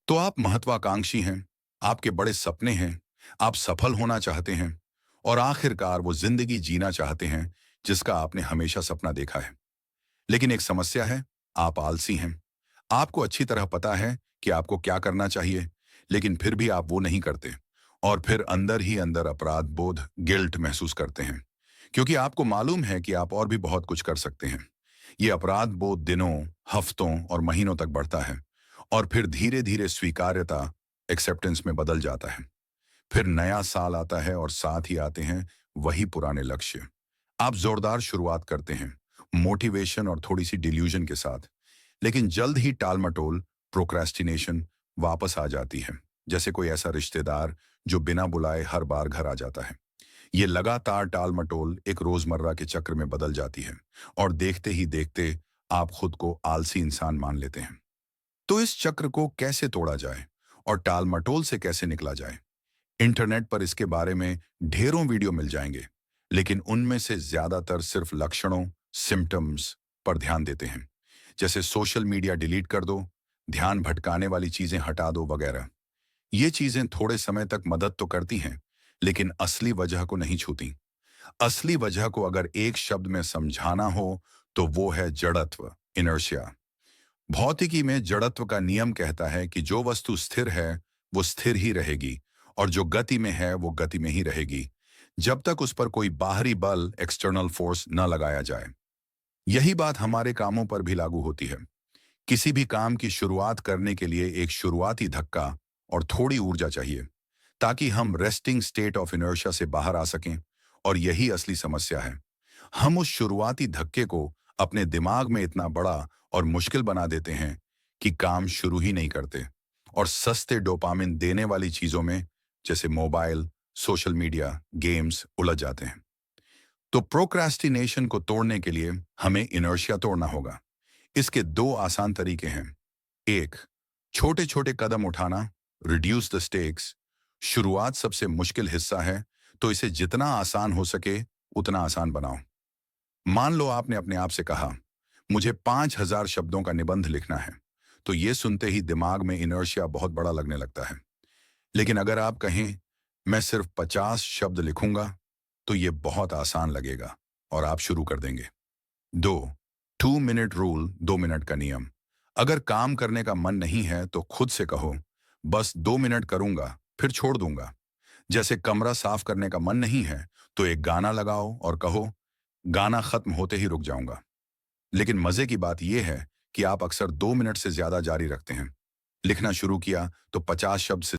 तो आप महत्वाकांक्षी हैं, आपके बड़े सपने हैं, आप सफल होना चाहते हैं और आखिरकार वो जिंदगी जीना चाहते हैं जिसका आपने हमेशा सपना देखा है। लेकिन एक समस्या है, आप आलसी हैं। आपको अच्छी तरह पता है कि आपको क्या करना चाहिए, लेकिन फिर भी आप वो नहीं करते और फिर अंदर ही अंदर अपराध बोध, गिल्ट महसूस करते हैं, क्योंकि आपको मालूम है कि आप और भी बहुत कुछ कर सकते हैं। ये अपराध बोध दिनों, हफ्तों और महीनों तक बढ़ता है और फिर धीरे धीरे स्वीकार्यता, एक्सेप्टेंस में बदल जाता है। फिर नया साल आता है और साथ ही आते हैं वही पुराने लक्ष्य। आप जोरदार शुरुआत करते हैं, मोटिवेशन और थोड़ी सी डिल्यूजन के साथ, लेकिन जल्द ही टालमटोल, प्रोक्रेस्टिनेशन वापस आ जाती है। जैसे कोई ऐसा रिश्तेदार जो बिना बुलाए हर बार घर आ जाता है। ये लगातार टालमटोल एक रोजमर्रा के चक्र में बदल जाती है और देखते ही देखते आप खुद को आलसी इंसान मान लेते हैं। तो इस चक्र को कैसे तोड़ा जाए और टालमटोल से कैसे निकला जाए? इंटरनेट पर इसके बारे में ढेरों वीडियो मिल जाएंगे, लेकिन उनमें से ज्यादातर सिर्फ लक्षणों, सिम्टम्स पर ध्यान देते हैं, जैसे सोशल मीडिया डिलीट कर दो, ध्यान भटकाने वाली चीजें हटा दो वगैरह। ये चीजें थोड़े समय तक मदद तो करती हैं, लेकिन असली वजह को नहीं छूती। असली वजह को अगर एक शब्द में समझाना हो, तो वो है जड़त्व, इनर्शिया। भौतिकी में जड़त्व का नियम कहता है कि जो वस्तु स्थिर है वो स्थिर ही रहेगी और जो गति में है वो गति में ही रहेगी, जब तक उस पर कोई बाहरी बल, एक्सटर्नल फोर्स न लगाया जाए। यही बात हमारे कामों पर भी लागू होती है। किसी भी काम की शुरुआत करने के लिए एक शुरुआती धक्का और थोड़ी ऊर्जा चाहिए, ताकि हम रेस्टिंग स्टेट ऑफ इनर्शिया से बाहर आ सकें। और यही असली समस्या है। हम उस शुरुआती धक्के को अपने दिमाग में इतना बड़ा और मुश्किल बना देते हैं कि काम शुरू ही नहीं करते और सस्ते डोपामिन देने वाली चीजों में, जैसे मोबाइल, सोशल मीडिया, गेम्स, उलझ जाते हैं। तो प्रोक्रास्टिनेशन को तोड़ने के लिए हमें इनर्शिया तोड़ना होगा। इसके दो आसान तरीके हैं। एक, छोटे छोटे कदम उठाना, रिड्यूस द स्टेक्स। शुरुआत सबसे मुश्किल हिस्सा है, तो इसे जितना आसान हो सके उतना आसान बनाओ। मान लो आपने अपने आप से कहा, मुझे 5,000 शब्दों का निबंध लिखना है, तो ये सुनते ही दिमाग में इनर्शिया बहुत बड़ा लगने लगता है। लेकिन अगर आप कहें, मैं सिर्फ 50 शब्द लिखूंगा, तो ये बहुत आसान लगेगा और आप शुरू कर देंगे। दो, 2 मिनट रूल, 2 मिनट का नियम। अगर काम करने का मन नहीं है तो खुद से कहो, बस 2 मिनट करूंगा फिर छोड़ दूंगा। जैसे कमरा साफ करने का मन नहीं है तो एक गाना लगाओ और कहो, गाना खत्म होते ही रुक जाऊंगा। लेकिन मजे की बात यह है कि आप अक्सर 2 मिनट से ज्यादा जारी रखते हैं। लिखना शुरू किया तो 50 शब्द से